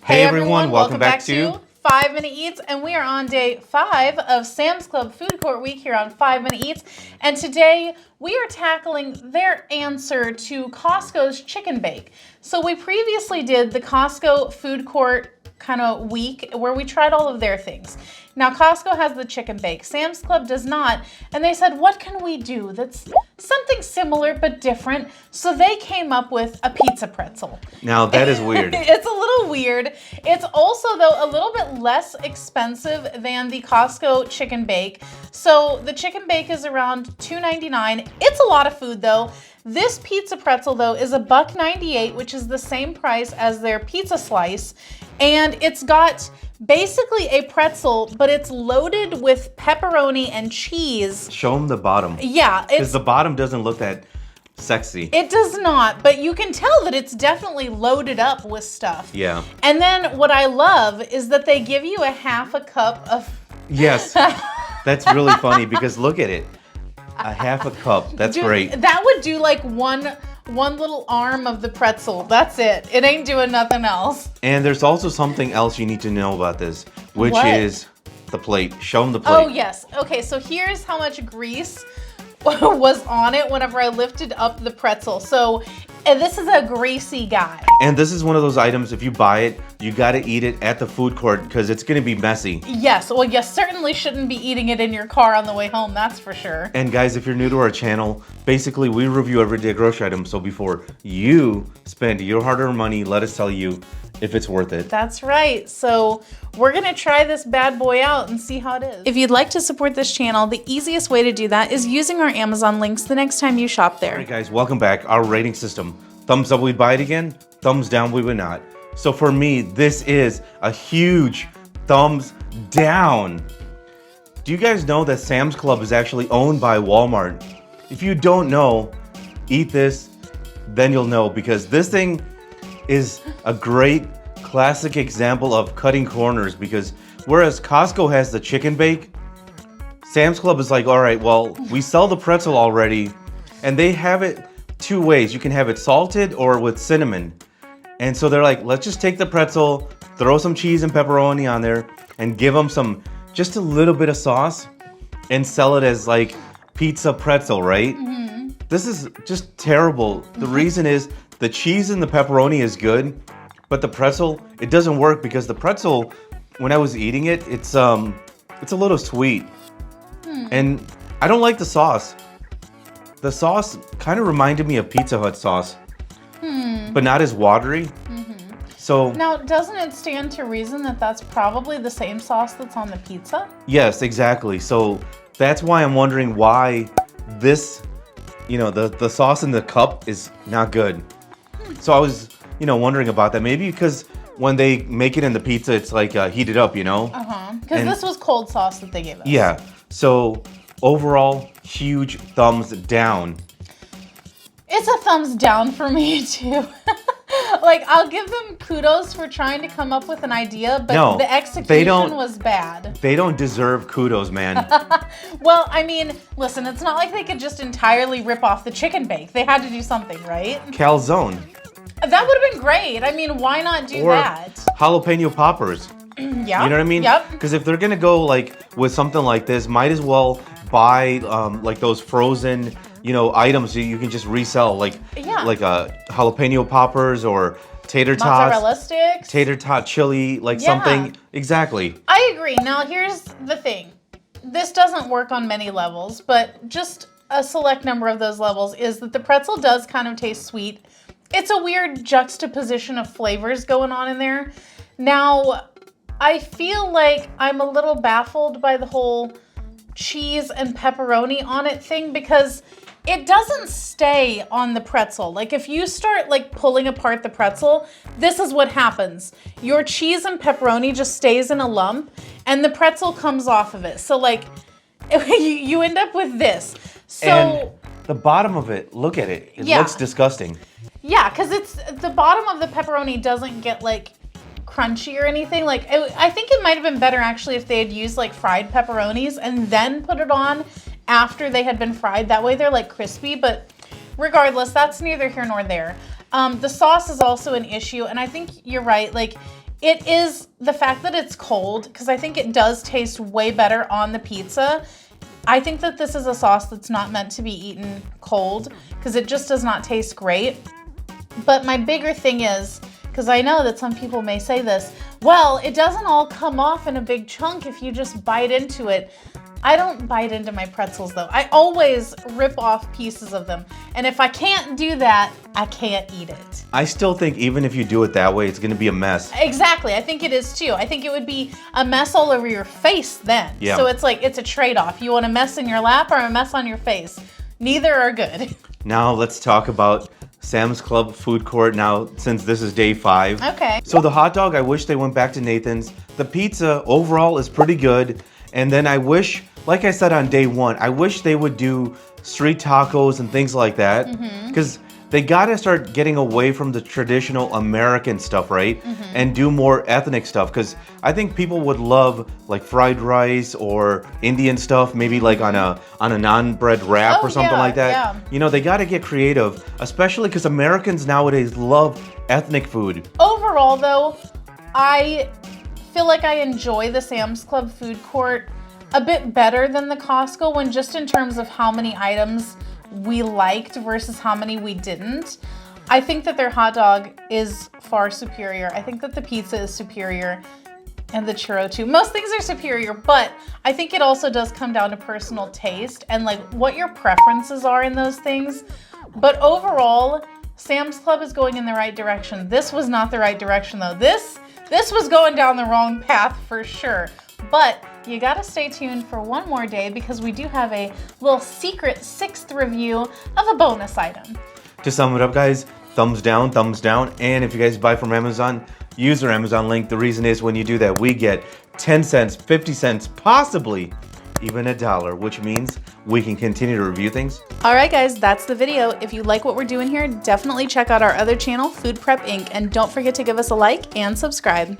Hey everyone, welcome back to 5 Minute Eats, and we are on day 5 of Sam's Club Food Court Week here on 5 Minute Eats. And today we are tackling their answer to Costco's chicken bake. So we previously did the Costco Food Court kind of week where we tried all of their things. Now Costco has the chicken bake, Sam's Club does not, and they said, what can we do that's something similar but different? So they came up with a pizza pretzel. Now that is weird. It's a little weird. It's also though a little bit less expensive than the Costco chicken bake. So the chicken bake is around $2.99. It's a lot of food though. This pizza pretzel though is $1.98, which is the same price as their pizza slice. And it's got basically a pretzel, but it's loaded with pepperoni and cheese. Show them the bottom. Yeah. Because the bottom doesn't look that sexy. It does not, but you can tell that it's definitely loaded up with stuff. Yeah. And then what I love is that they give you a half a cup of... Yes. That's really funny because look at it. A half a cup. That's great. That would do like one little arm of the pretzel. That's it. It ain't doing nothing else. And there's also something else you need to know about this, which is the plate. Show them the plate. Oh, yes. Okay, so here's how much grease was on it whenever I lifted up the pretzel. So this is a greasy guy. And this is one of those items, if you buy it, you got to eat it at the food court because it's going to be messy. Yes, well, you certainly shouldn't be eating it in your car on the way home, that's for sure. And guys, if you're new to our channel, basically we review everyday grocery items. So before you spend your hard-earned money, let us tell you if it's worth it. That's right. So we're going to try this bad boy out and see how it is. If you'd like to support this channel, the easiest way to do that is using our Amazon links the next time you shop there. All right, guys, welcome back. Our rating system. Thumbs up, we'd buy it again. Thumbs down, we would not. So for me, this is a huge thumbs down. Do you guys know that Sam's Club is actually owned by Walmart? If you don't know, eat this, then you'll know, because this thing is a great classic example of cutting corners, because whereas Costco has the chicken bake, Sam's Club is like, all right, well, we sell the pretzel already, and they have it two ways. You can have it salted or with cinnamon. And so they're like, let's just take the pretzel, throw some cheese and pepperoni on there, and give them just a little bit of sauce, and sell it as like pizza pretzel, right? Mm-hmm. This is just terrible. The reason is the cheese and the pepperoni is good, but the pretzel, it doesn't work because the pretzel, when I was eating it, it's a little sweet. And I don't like the sauce. The sauce kind of reminded me of Pizza Hut sauce, but not as watery. So now, doesn't it stand to reason that that's probably the same sauce that's on the pizza? Yes, exactly. So that's why I'm wondering why this, the sauce in the cup is not good. So I was, wondering about that. Maybe because when they make it in the pizza, it's like heated up, Because this was cold sauce that they gave us. Yeah. So overall, huge thumbs down. It's a thumbs down for me too. Like, I'll give them kudos for trying to come up with an idea, but the execution was bad. They don't deserve kudos, man. Well, I mean, listen, it's not like they could just entirely rip off the chicken bake. They had to do something, right? Calzone. That would have been great. I mean, why not do that? Jalapeno poppers. Yeah. You know what I mean? Yep. Because if they're gonna go like with something like this, might as well buy like those frozen, items that you can just resell, like jalapeno poppers or tater tots, mozzarella sticks, tater tot chili, like something. Exactly. I agree. Now here's the thing. This doesn't work on many levels, but just a select number of those levels is that the pretzel does kind of taste sweet. It's a weird juxtaposition of flavors going on in there. Now, I feel like I'm a little baffled by the whole cheese and pepperoni on it thing, because it doesn't stay on the pretzel. Like, if you start like pulling apart the pretzel, this is what happens. Your cheese and pepperoni just stays in a lump and the pretzel comes off of it. So like you end up with this. So and the bottom of it, look at it. It looks disgusting. Yeah, because it's the bottom of the pepperoni doesn't get like crunchy or anything. Like, I think it might have been better actually if they had used like fried pepperonis and then put it on after they had been fried. That way they're like crispy, but regardless, that's neither here nor there. The sauce is also an issue, and I think you're right. Like, It is the fact that it's cold, because I think it does taste way better on the pizza. I think that this is a sauce that's not meant to be eaten cold, because it just does not taste great. But my bigger thing is, because I know that some people may say this, well, it doesn't all come off in a big chunk if you just bite into it. I don't bite into my pretzels though. I always rip off pieces of them. And if I can't do that, I can't eat it. I still think even if you do it that way, it's gonna be a mess. Exactly, I think it is too. I think it would be a mess all over your face then. Yeah. So it's like, it's a trade-off. You want a mess in your lap or a mess on your face? Neither are good. Now let's talk about Sam's Club food court now, since this is day 5. Okay. So the hot dog, I wish they went back to Nathan's. The pizza overall is pretty good. And then I wish, like I said on day 1, I wish they would do street tacos and things like that. Because they gotta start getting away from the traditional American stuff, right? And do more ethnic stuff. Because I think people would love like fried rice or Indian stuff, maybe like on a naan bread wrap or something like that. Yeah. You know, they gotta get creative, especially because Americans nowadays love ethnic food. Overall though, I feel like I enjoy the Sam's Club food court a bit better than the Costco one, just in terms of how many items we liked versus how many we didn't. I think that their hot dog is far superior. I think that the pizza is superior, and the churro too. Most things are superior, but I think it also does come down to personal taste and like what your preferences are in those things. But overall, Sam's Club is going in the right direction. This was not the right direction though. This was going down the wrong path for sure. But you gotta stay tuned for one more day, because we do have a little secret 6th review of a bonus item. To sum it up, guys, thumbs down, and if you guys buy from Amazon, use our Amazon link. The reason is when you do that, we get 10 cents, 50 cents, possibly even $1, which means we can continue to review things. All right, guys, that's the video. If you like what we're doing here, definitely check out our other channel, Food Prep Inc., and don't forget to give us a like and subscribe.